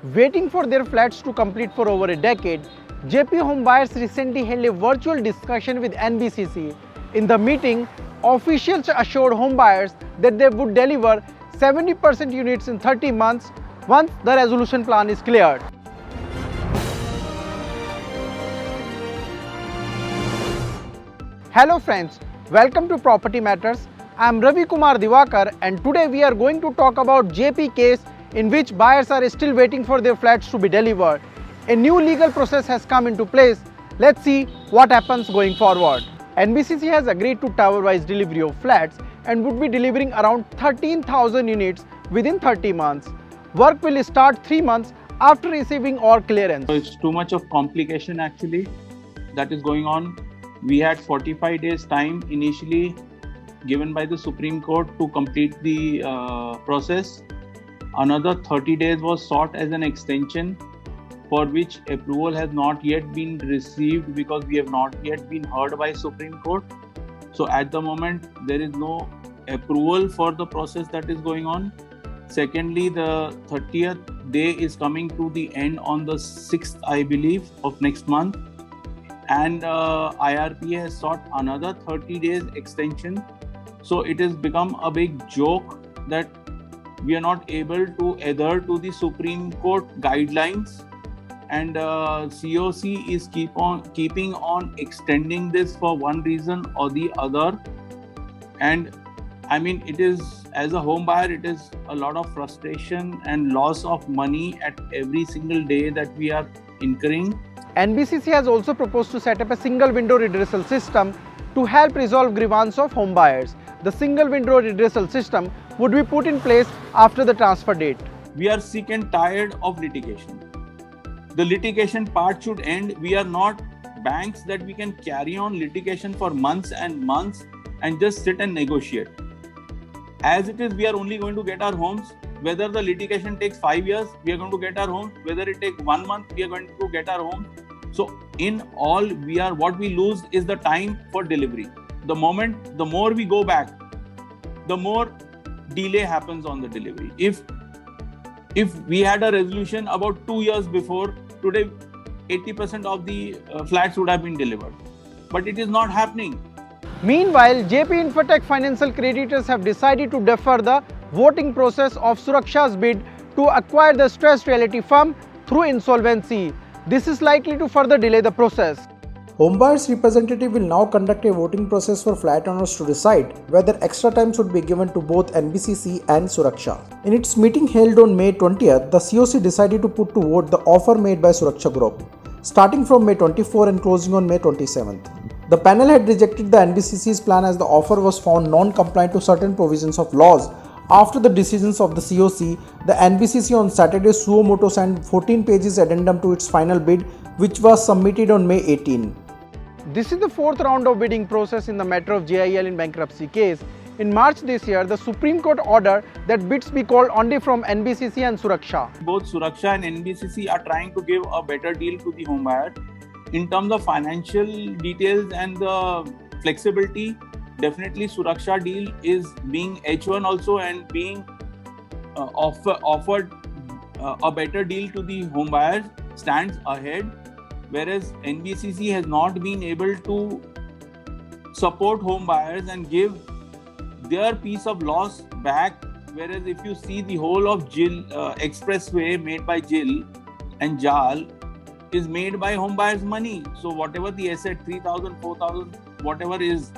Waiting for their flats to complete for over a decade, JP Home Buyers recently held a virtual discussion with NBCC. In the meeting, officials assured home buyers that they would deliver 70% units in 30 months once the resolution plan is cleared. Hello friends, welcome to Property Matters. I am Ravi Kumar Divakar and today we are going to talk about JP case in which buyers are still waiting for their flats to be delivered. A new legal process has come into place. Let's see what happens going forward. NBCC has agreed to tower-wise delivery of flats and would be delivering around 13,000 units within 30 months. Work will start 3 months after receiving all clearance. So it's too much of complication actually that is going on. We had 45 days time initially given by the Supreme Court to complete the process. Another 30 days was sought as an extension, for which approval has not yet been received because we have not yet been heard by Supreme Court. So at the moment there is no approval for the process that is going on. Secondly, the 30th day is coming to the end on the 6th, I believe, of next month. And IRP has sought another 30 days extension. So it has become a big joke that we are not able to adhere to the Supreme Court guidelines, and COC is keeping on extending this for one reason or the other. And I mean, it is, as a home buyer, it is a lot of frustration and loss of money at every single day that we are incurring. NBCC has also proposed to set up a single window redressal system to help resolve grievance of home buyers. The single window redressal system would be put in place after the transfer date. We are sick and tired of litigation. The litigation part should end. We are not banks that we can carry on litigation for months and months and just sit and negotiate. As it is, we are only going to get our homes. Whether the litigation takes 5 years, we are going to get our homes. Whether it takes 1 month, we are going to get our homes. So in all, what we lose is the time for delivery. The more we go back, the more delay happens on the delivery. If we had a resolution about 2 years before, today 80% of the flats would have been delivered. But it is not happening. Meanwhile, JP Infotech financial creditors have decided to defer the voting process of Suraksha's bid to acquire the Stressed Realty firm through insolvency. This is likely to further delay the process. Homebuyers representative will now conduct a voting process for flat owners to decide whether extra time should be given to both NBCC and Suraksha. In its meeting held on May 20th, the COC decided to put to vote the offer made by Suraksha Group, starting from May 24 and closing on May 27th. The panel had rejected the NBCC's plan as the offer was found non-compliant to certain provisions of laws. After the decisions of the COC, the NBCC on Saturday suo moto sent 14 pages addendum to its final bid, which was submitted on May 18. This is the fourth round of bidding process in the matter of JIL in bankruptcy case. In March this year, the Supreme Court ordered that bids be called only from NBCC and Suraksha. Both Suraksha and NBCC are trying to give a better deal to the home buyer. In terms of financial details and the flexibility, definitely Suraksha deal is being H1 also and being offered a better deal to the home buyers, stands ahead, whereas NBCC has not been able to support home buyers and give their piece of loss back. Whereas if you see the whole of JIL expressway made by JIL and JAL is made by home buyers' money. So whatever the asset, 3,000, 4,000, whatever is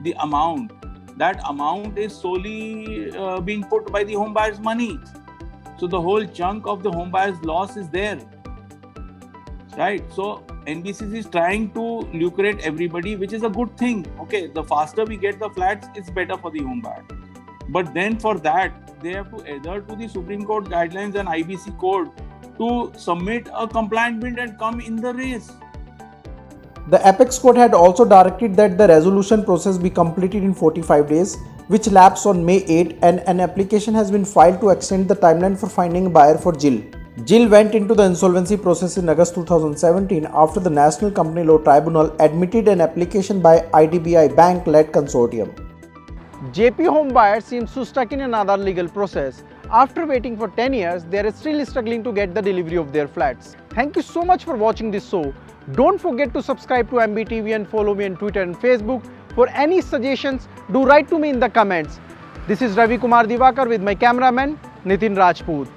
the amount, that amount is solely being put by the home buyers' money. So the whole chunk of the home buyers' loss is there, right? So NBCC is trying to lucrate everybody, which is a good thing. Okay, the faster we get the flats, it's better for the home buyer. But then for that, they have to adhere to the Supreme Court guidelines and IBC code to submit a compliant bid and come in the race. The Apex Court had also directed that the resolution process be completed in 45 days, which lapsed on May 8, and an application has been filed to extend the timeline for finding a buyer for JIL. JIL went into the insolvency process in August 2017 after the National Company Law Tribunal admitted an application by IDBI Bank-led consortium. JP Home Buyers seems to stuck in another legal process. after waiting for 10 years, they are still struggling to get the delivery of their flats. Thank you so much for watching this show. Don't forget to subscribe to MBTV and follow me on Twitter and Facebook. For any suggestions, do write to me in the comments. This is Ravi Kumar Divakar with my cameraman Nitin Rajput.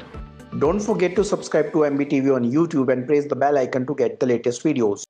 Don't forget to subscribe to MBTV on YouTube and press the bell icon to get the latest videos.